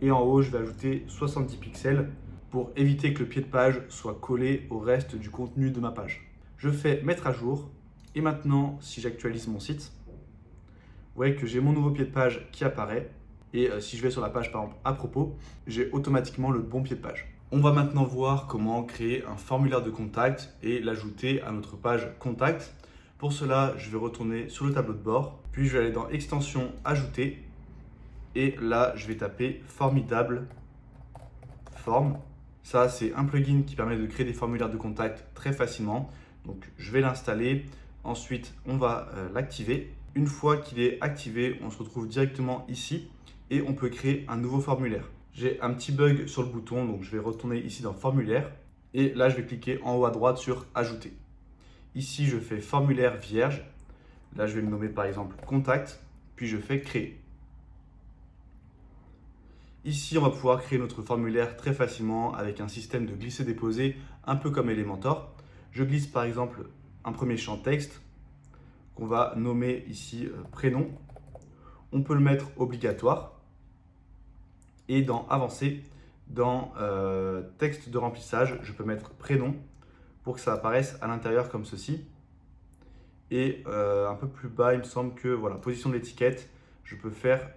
A: Et en haut, je vais ajouter 70 pixels pour éviter que le pied de page soit collé au reste du contenu de ma page. Je fais mettre à jour. Et maintenant, si j'actualise mon site, vous voyez que j'ai mon nouveau pied de page qui apparaît. Et si je vais sur la page, par exemple, à propos, j'ai automatiquement le bon pied de page. On va maintenant voir comment créer un formulaire de contact et l'ajouter à notre page contact. Pour cela, je vais retourner sur le tableau de bord, puis je vais aller dans Extension, Ajouter. Et là, je vais taper Formidable Form. Ça, c'est un plugin qui permet de créer des formulaires de contact très facilement. Donc, je vais l'installer. Ensuite, on va l'activer. Une fois qu'il est activé, on se retrouve directement ici et on peut créer un nouveau formulaire. J'ai un petit bug sur le bouton, donc je vais retourner ici dans Formulaire. Et là, je vais cliquer en haut à droite sur Ajouter. Ici, je fais Formulaire vierge. Là, je vais le nommer par exemple Contact. Puis je fais Créer. Ici, on va pouvoir créer notre formulaire très facilement avec un système de glisser-déposer, un peu comme Elementor. Je glisse par exemple un premier champ texte qu'on va nommer ici prénom. On peut le mettre obligatoire. Et dans Avancer, dans texte de remplissage, je peux mettre prénom pour que ça apparaisse à l'intérieur comme ceci. Et un peu plus bas, il me semble que voilà, position de l'étiquette, je peux faire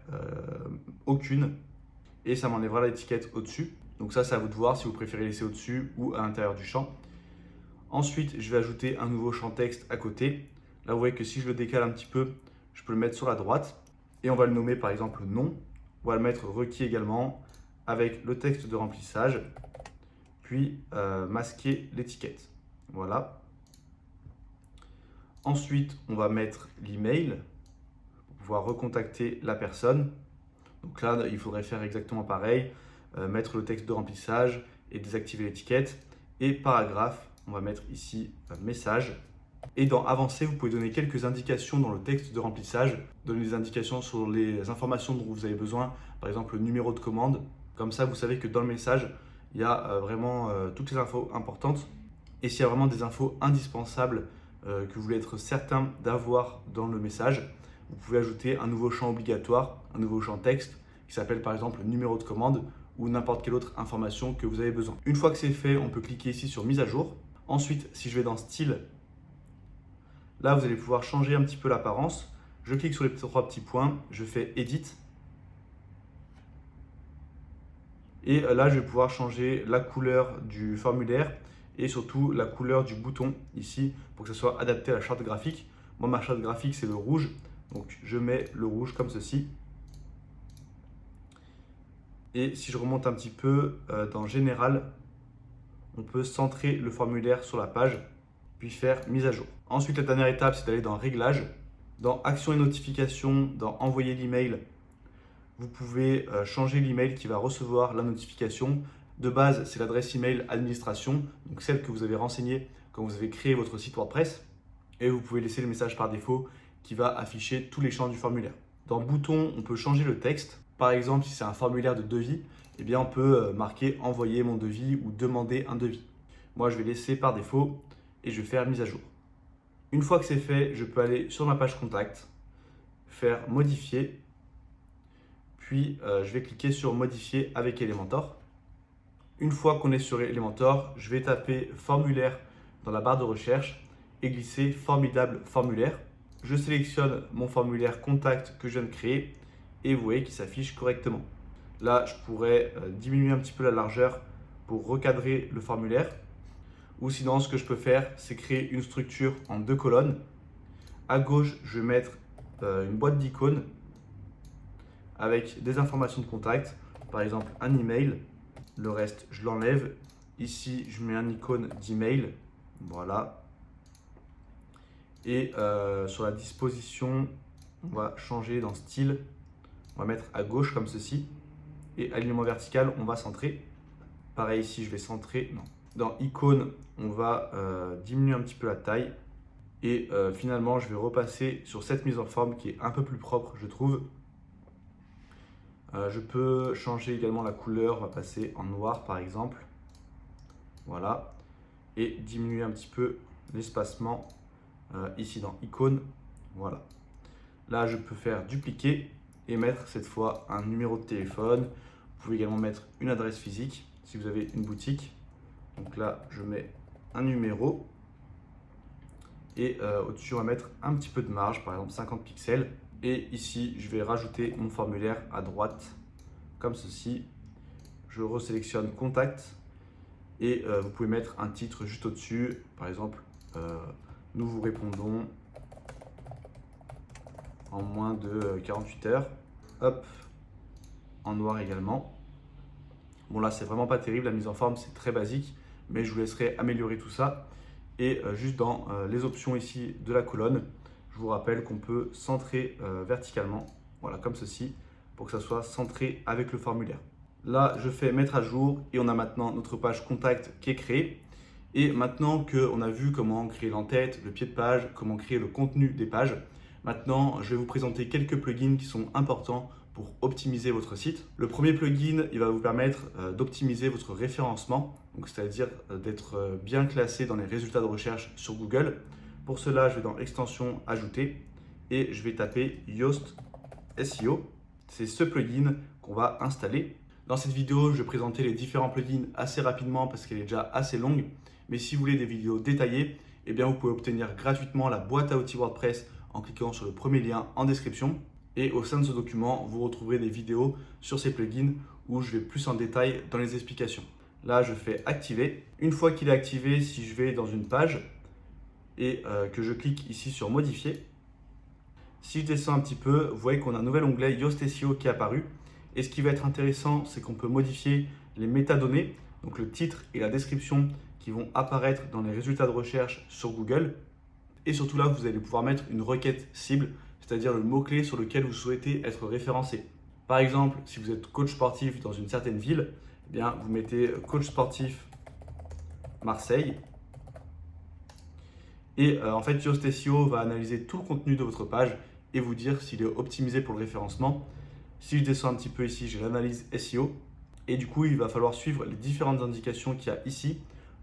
A: aucune. Et ça m'enlèvera l'étiquette au-dessus. Donc ça, c'est à vous de voir si vous préférez laisser au-dessus ou à l'intérieur du champ. Ensuite, je vais ajouter un nouveau champ texte à côté. Là, vous voyez que si je le décale un petit peu, je peux le mettre sur la droite. Et on va le nommer par exemple nom. On va le mettre requis également avec le texte de remplissage. Puis masquer l'étiquette. Voilà. Ensuite, on va mettre l'email pour pouvoir recontacter la personne. Donc là, il faudrait faire exactement pareil, mettre le texte de remplissage et désactiver l'étiquette. Et paragraphe, on va mettre ici message. Et dans avancer, vous pouvez donner quelques indications dans le texte de remplissage, donner des indications sur les informations dont vous avez besoin, par exemple le numéro de commande. Comme ça, vous savez que dans le message, il y a vraiment toutes les infos importantes. Et s'il y a vraiment des infos indispensables que vous voulez être certain d'avoir dans le message, vous pouvez ajouter un nouveau champ obligatoire, un nouveau champ texte qui s'appelle par exemple numéro de commande ou n'importe quelle autre information que vous avez besoin. Une fois que c'est fait, on peut cliquer ici sur mise à jour. Ensuite, si je vais dans style, là vous allez pouvoir changer un petit peu l'apparence. Je clique sur les trois petits points, je fais Edit. Et là, je vais pouvoir changer la couleur du formulaire et surtout la couleur du bouton ici pour que ce soit adapté à la charte graphique. Moi, ma charte graphique, c'est le rouge. Donc, je mets le rouge comme ceci. Et si je remonte un petit peu dans Général, on peut centrer le formulaire sur la page, puis faire mise à jour. Ensuite, la dernière étape, c'est d'aller dans Réglages, dans Actions et notifications, dans Envoyer l'email. Vous pouvez changer l'email qui va recevoir la notification. De base, c'est l'adresse email administration, donc celle que vous avez renseignée quand vous avez créé votre site WordPress. Et vous pouvez laisser le message par défaut qui va afficher tous les champs du formulaire. Dans Bouton, on peut changer le texte. Par exemple, si c'est un formulaire de devis, eh bien, on peut marquer Envoyer mon devis ou Demander un devis. Moi, je vais laisser par défaut et je vais faire mise à jour. Une fois que c'est fait, je peux aller sur ma page Contact, faire Modifier. Puis, je vais cliquer sur Modifier avec Elementor. Une fois qu'on est sur Elementor, je vais taper Formulaire dans la barre de recherche et glisser Formidable formulaire. Je sélectionne mon formulaire Contact que je viens de créer et vous voyez qu'il s'affiche correctement. Là, je pourrais diminuer un petit peu la largeur pour recadrer le formulaire. Ou sinon, ce que je peux faire, c'est créer une structure en 2 colonnes. À gauche, je vais mettre une boîte d'icônes avec des informations de contact, par exemple un email. Le reste, je l'enlève. Ici, je mets un icône d'email. Voilà. Et sur la disposition, on va changer dans style. On va mettre à gauche comme ceci. Et alignement vertical, on va centrer. Pareil ici, je vais centrer. Non. Dans icône, on va diminuer un petit peu la taille. Et finalement, je vais repasser sur cette mise en forme qui est un peu plus propre, je trouve. Je peux changer également la couleur, on va passer en noir par exemple. Voilà. Et diminuer un petit peu l'espacement ici dans icône. Voilà. Là, je peux faire dupliquer et mettre cette fois un numéro de téléphone. Vous pouvez également mettre une adresse physique si vous avez une boutique. Donc là, je mets un numéro. Et au-dessus, on va mettre un petit peu de marge, par exemple 50 pixels. Et ici, je vais rajouter mon formulaire à droite, comme ceci. Je resélectionne Contact et vous pouvez mettre un titre juste au-dessus. Par exemple, nous vous répondons en moins de 48 heures. Hop, en noir également. Bon là, c'est vraiment pas terrible, la mise en forme, c'est très basique, mais je vous laisserai améliorer tout ça. Et juste dans les options ici de la colonne, je vous rappelle qu'on peut centrer verticalement, voilà, comme ceci, pour que ça soit centré avec le formulaire. Là, je fais mettre à jour et on a maintenant notre page contact qui est créée. Et maintenant qu'on a vu comment créer l'entête, le pied de page, comment créer le contenu des pages, maintenant, je vais vous présenter quelques plugins qui sont importants pour optimiser votre site. Le premier plugin, il va vous permettre d'optimiser votre référencement, donc c'est-à-dire d'être bien classé dans les résultats de recherche sur Google. Pour cela, je vais dans Extensions, Ajouter et je vais taper Yoast SEO. C'est ce plugin qu'on va installer. Dans cette vidéo, je vais présenter les différents plugins assez rapidement parce qu'elle est déjà assez longue. Mais si vous voulez des vidéos détaillées, eh bien vous pouvez obtenir gratuitement la boîte à outils WordPress en cliquant sur le premier lien en description. Et au sein de ce document, vous retrouverez des vidéos sur ces plugins où je vais plus en détail dans les explications. Là, je fais activer. Une fois qu'il est activé, si je vais dans une page et que je clique ici sur modifier, si je descends un petit peu, vous voyez qu'on a un nouvel onglet Yoast SEO qui est apparu. Et ce qui va être intéressant, c'est qu'on peut modifier les métadonnées, donc le titre et la description qui vont apparaître dans les résultats de recherche sur Google. Et surtout là, vous allez pouvoir mettre une requête cible, c'est-à-dire le mot-clé sur lequel vous souhaitez être référencé. Par exemple, si vous êtes coach sportif dans une certaine ville, eh bien, vous mettez coach sportif Marseille. Et en fait, Yoast SEO va analyser tout le contenu de votre page et vous dire s'il est optimisé pour le référencement. Si je descends un petit peu ici, j'ai l'analyse SEO. Et du coup, il va falloir suivre les différentes indications qu'il y a ici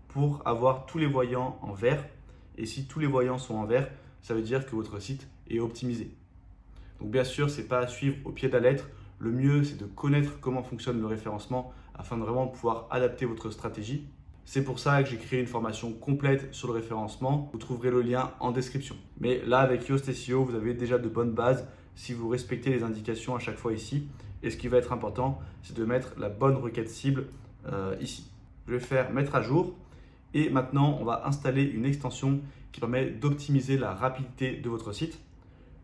A: pour avoir tous les voyants en vert. Et si tous les voyants sont en vert, ça veut dire que votre site est optimisé. Donc bien sûr, ce n'est pas à suivre au pied de la lettre. Le mieux, c'est de connaître comment fonctionne le référencement afin de vraiment pouvoir adapter votre stratégie. C'est pour ça que j'ai créé une formation complète sur le référencement. Vous trouverez le lien en description. Mais là, avec Yoast SEO, vous avez déjà de bonnes bases si vous respectez les indications à chaque fois ici. Et ce qui va être important, c'est de mettre la bonne requête cible ici. Je vais faire mettre à jour. Et maintenant, on va installer une extension qui permet d'optimiser la rapidité de votre site.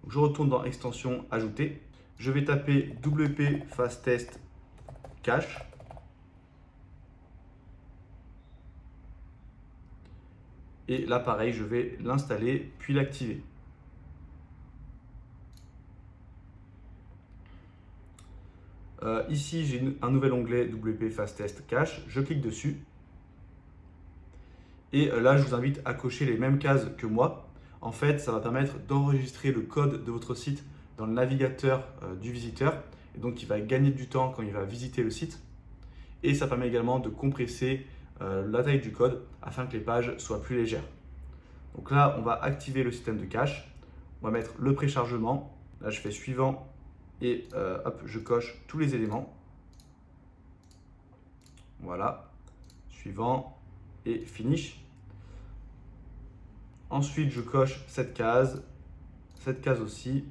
A: Donc, je retourne dans extension ajouter. Je vais taper WP Fastest Cache. Et là, pareil, je vais l'installer puis l'activer. Ici, j'ai un nouvel onglet WP Fastest Cache. Je clique dessus. Et là, je vous invite à cocher les mêmes cases que moi. En fait, ça va permettre d'enregistrer le code de votre site dans le navigateur du visiteur. Et donc, il va gagner du temps quand il va visiter le site. Et ça permet également de compresser la taille du code afin que les pages soient plus légères. Donc là, on va activer le système de cache. On va mettre le préchargement. Là, je fais suivant et hop, je coche tous les éléments. Voilà, suivant et finish. Ensuite, je coche cette case aussi.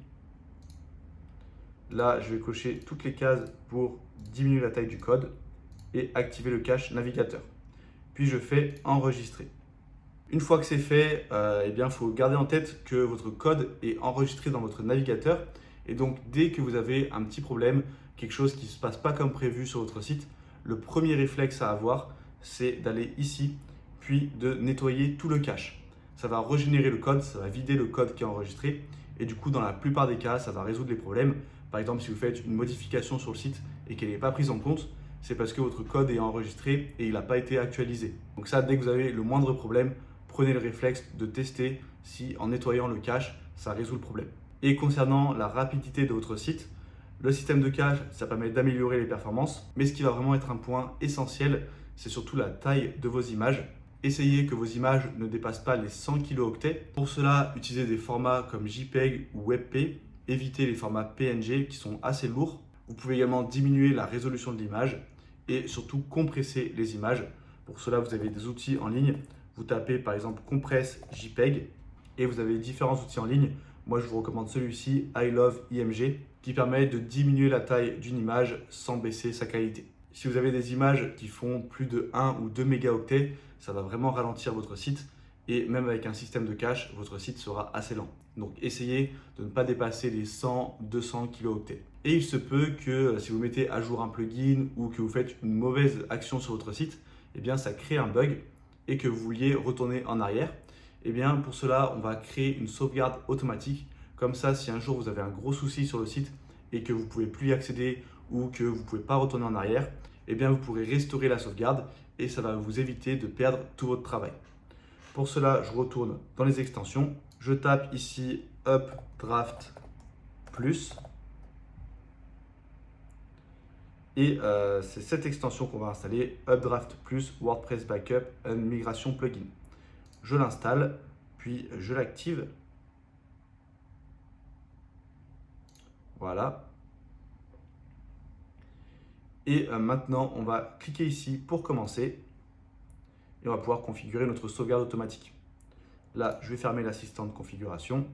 A: Là, je vais cocher toutes les cases pour diminuer la taille du code et activer le cache navigateur. Puis je fais enregistrer. Une fois que c'est fait, eh bien, il faut garder en tête que votre code est enregistré dans votre navigateur. Et donc, dès que vous avez un petit problème, quelque chose qui ne se passe pas comme prévu sur votre site, le premier réflexe à avoir, c'est d'aller ici, puis de nettoyer tout le cache. Ça va régénérer le code, ça va vider le code qui est enregistré. Et du coup, dans la plupart des cas, ça va résoudre les problèmes. Par exemple, si vous faites une modification sur le site et qu'elle n'est pas prise en compte, c'est parce que votre code est enregistré et il n'a pas été actualisé. Donc ça, dès que vous avez le moindre problème, prenez le réflexe de tester si en nettoyant le cache, ça résout le problème. Et concernant la rapidité de votre site, le système de cache, ça permet d'améliorer les performances. Mais ce qui va vraiment être un point essentiel, c'est surtout la taille de vos images. Essayez que vos images ne dépassent pas les 100 kilooctets. Pour cela, utilisez des formats comme JPEG ou WebP. Évitez les formats PNG qui sont assez lourds. Vous pouvez également diminuer la résolution de l'image et surtout compresser les images. Pour cela, vous avez des outils en ligne. Vous tapez par exemple Compress JPEG et vous avez différents outils en ligne. Moi, je vous recommande celui-ci, I Love IMG, qui permet de diminuer la taille d'une image sans baisser sa qualité. Si vous avez des images qui font plus de 1 ou 2 mégaoctets, ça va vraiment ralentir votre site et même avec un système de cache, votre site sera assez lent. Donc essayez de ne pas dépasser les 100-200 kilooctets. Et il se peut que si vous mettez à jour un plugin ou que vous faites une mauvaise action sur votre site, eh bien ça crée un bug et que vous vouliez retourner en arrière. Eh bien pour cela, on va créer une sauvegarde automatique. Comme ça, si un jour vous avez un gros souci sur le site et que vous ne pouvez plus y accéder ou que vous ne pouvez pas retourner en arrière, eh bien vous pourrez restaurer la sauvegarde et ça va vous éviter de perdre tout votre travail. Pour cela, je retourne dans les extensions. Je tape ici Updraft Plus. Et c'est cette extension qu'on va installer, Updraft Plus WordPress Backup and Migration Plugin. Je l'installe, puis je l'active. Voilà. Et maintenant, on va cliquer ici pour commencer. Et on va pouvoir configurer notre sauvegarde automatique. Là, je vais fermer l'assistant de configuration.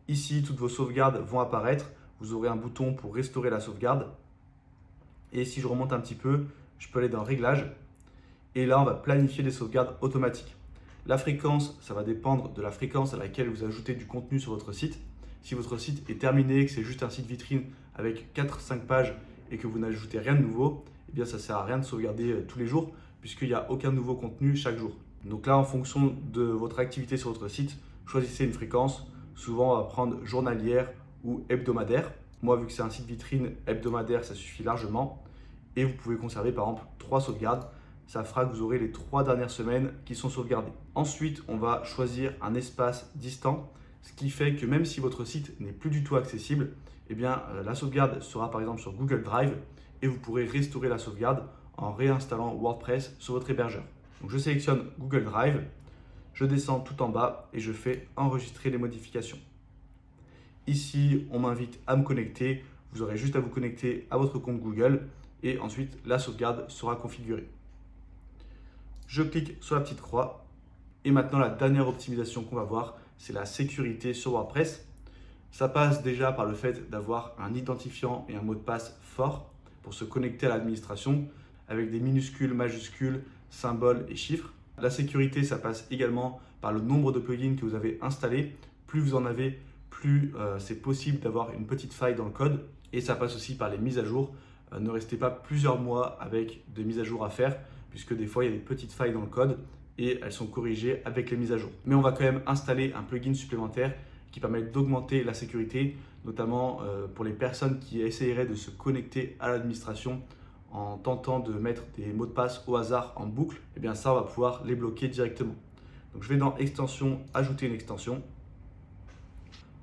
A: Ici, toutes vos sauvegardes vont apparaître. Vous aurez un bouton pour restaurer la sauvegarde. Et si je remonte un petit peu, je peux aller dans Réglages. Et là, on va planifier des sauvegardes automatiques. La fréquence, ça va dépendre de la fréquence à laquelle vous ajoutez du contenu sur votre site. Si votre site est terminé, que c'est juste un site vitrine avec 4-5 pages et que vous n'ajoutez rien de nouveau, eh bien ça ne sert à rien de sauvegarder tous les jours puisqu'il n'y a aucun nouveau contenu chaque jour. Donc là, en fonction de votre activité sur votre site, choisissez une fréquence. Souvent, on va prendre journalière ou hebdomadaire. Moi, vu que c'est un site vitrine hebdomadaire, ça suffit largement. Et vous pouvez conserver par exemple 3 sauvegardes. Ça fera que vous aurez les 3 dernières semaines qui sont sauvegardées. Ensuite, on va choisir un espace distant, ce qui fait que même si votre site n'est plus du tout accessible, eh bien, la sauvegarde sera par exemple sur Google Drive et vous pourrez restaurer la sauvegarde en réinstallant WordPress sur votre hébergeur. Donc, je sélectionne Google Drive, je descends tout en bas et je fais enregistrer les modifications. Ici, on m'invite à me connecter. Vous aurez juste à vous connecter à votre compte Google et ensuite la sauvegarde sera configurée. Je clique sur la petite croix et maintenant la dernière optimisation qu'on va voir, c'est la sécurité sur WordPress. Ça passe déjà par le fait d'avoir un identifiant et un mot de passe fort pour se connecter à l'administration avec des minuscules, majuscules, symboles et chiffres. La sécurité, ça passe également par le nombre de plugins que vous avez installés. Plus vous en avez, plus c'est possible d'avoir une petite faille dans le code. Et ça passe aussi par les mises à jour. Ne restez pas plusieurs mois avec des mises à jour à faire, puisque des fois, il y a des petites failles dans le code et elles sont corrigées avec les mises à jour. Mais on va quand même installer un plugin supplémentaire qui permet d'augmenter la sécurité, notamment pour les personnes qui essaieraient de se connecter à l'administration en tentant de mettre des mots de passe au hasard en boucle. Et bien ça, on va pouvoir les bloquer directement. Donc je vais dans Extension, ajouter une extension.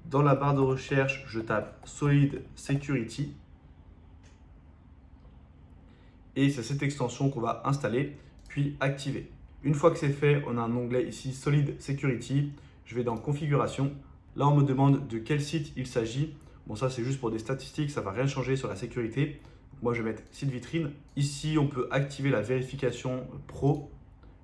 A: Dans la barre de recherche, je tape Solid Security. Et c'est cette extension qu'on va installer, puis activer. Une fois que c'est fait, on a un onglet ici Solid Security. Je vais dans Configuration. Là, on me demande de quel site il s'agit. Bon, ça, c'est juste pour des statistiques, ça ne va rien changer sur la sécurité. Moi, je vais mettre site vitrine. Ici, on peut activer la vérification pro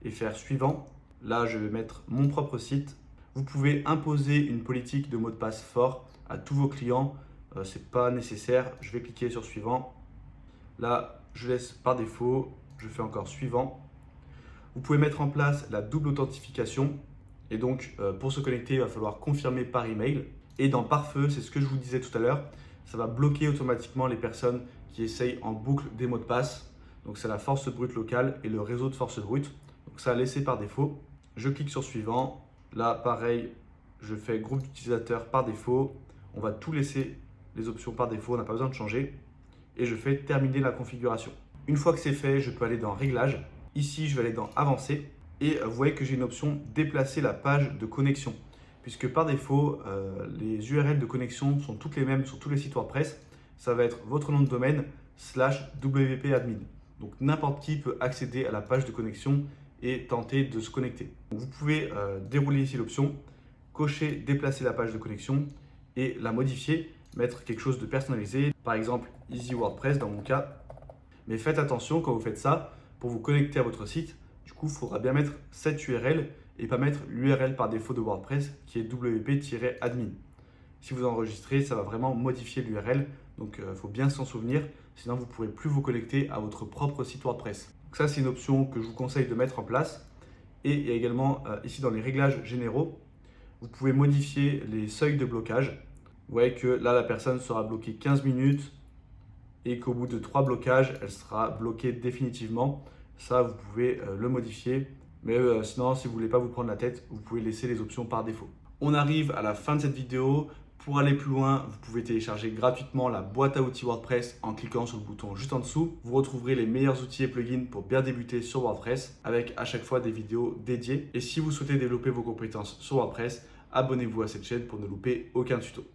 A: et faire suivant. Là, je vais mettre mon propre site. Vous pouvez imposer une politique de mot de passe fort à tous vos clients. Ce n'est pas nécessaire. Je vais cliquer sur suivant. Là, je laisse par défaut. Je fais encore suivant. Vous pouvez mettre en place la double authentification. Et donc, pour se connecter, il va falloir confirmer par email. Et dans Pare-Feu, c'est ce que je vous disais tout à l'heure, ça va bloquer automatiquement les personnes qui essayent en boucle des mots de passe. Donc, c'est la force brute locale et le réseau de force brute. Donc, ça a laissé par défaut. Je clique sur suivant. Là, pareil, je fais groupe d'utilisateurs par défaut. On va tout laisser les options par défaut, on n'a pas besoin de changer. Et je fais terminer la configuration. Une fois que c'est fait, je peux aller dans Réglages. Ici, je vais aller dans Avancer. Et vous voyez que j'ai une option déplacer la page de connexion, puisque par défaut, les URL de connexion sont toutes les mêmes sur tous les sites WordPress. Ça va être votre nom de domaine /wp-admin. Donc n'importe qui peut accéder à la page de connexion et tenter de se connecter. Donc, vous pouvez dérouler ici l'option, cocher déplacer la page de connexion et la modifier, mettre quelque chose de personnalisé, par exemple Easy WordPress dans mon cas. Mais faites attention quand vous faites ça, pour vous connecter à votre site. Du coup, il faudra bien mettre cette URL et pas mettre l'URL par défaut de WordPress qui est wp-admin. Si vous enregistrez, ça va vraiment modifier l'URL. Donc, il faut bien s'en souvenir. Sinon, vous ne pourrez plus vous connecter à votre propre site WordPress. Donc ça, c'est une option que je vous conseille de mettre en place. Et il y a également ici dans les réglages généraux, vous pouvez modifier les seuils de blocage. Vous voyez que là, la personne sera bloquée 15 minutes et qu'au bout de 3 blocages, elle sera bloquée définitivement. Ça, vous pouvez le modifier. Mais sinon, si vous ne voulez pas vous prendre la tête, vous pouvez laisser les options par défaut. On arrive à la fin de cette vidéo. Pour aller plus loin, vous pouvez télécharger gratuitement la boîte à outils WordPress en cliquant sur le bouton juste en dessous. Vous retrouverez les meilleurs outils et plugins pour bien débuter sur WordPress avec à chaque fois des vidéos dédiées. Et si vous souhaitez développer vos compétences sur WordPress, abonnez-vous à cette chaîne pour ne louper aucun tuto.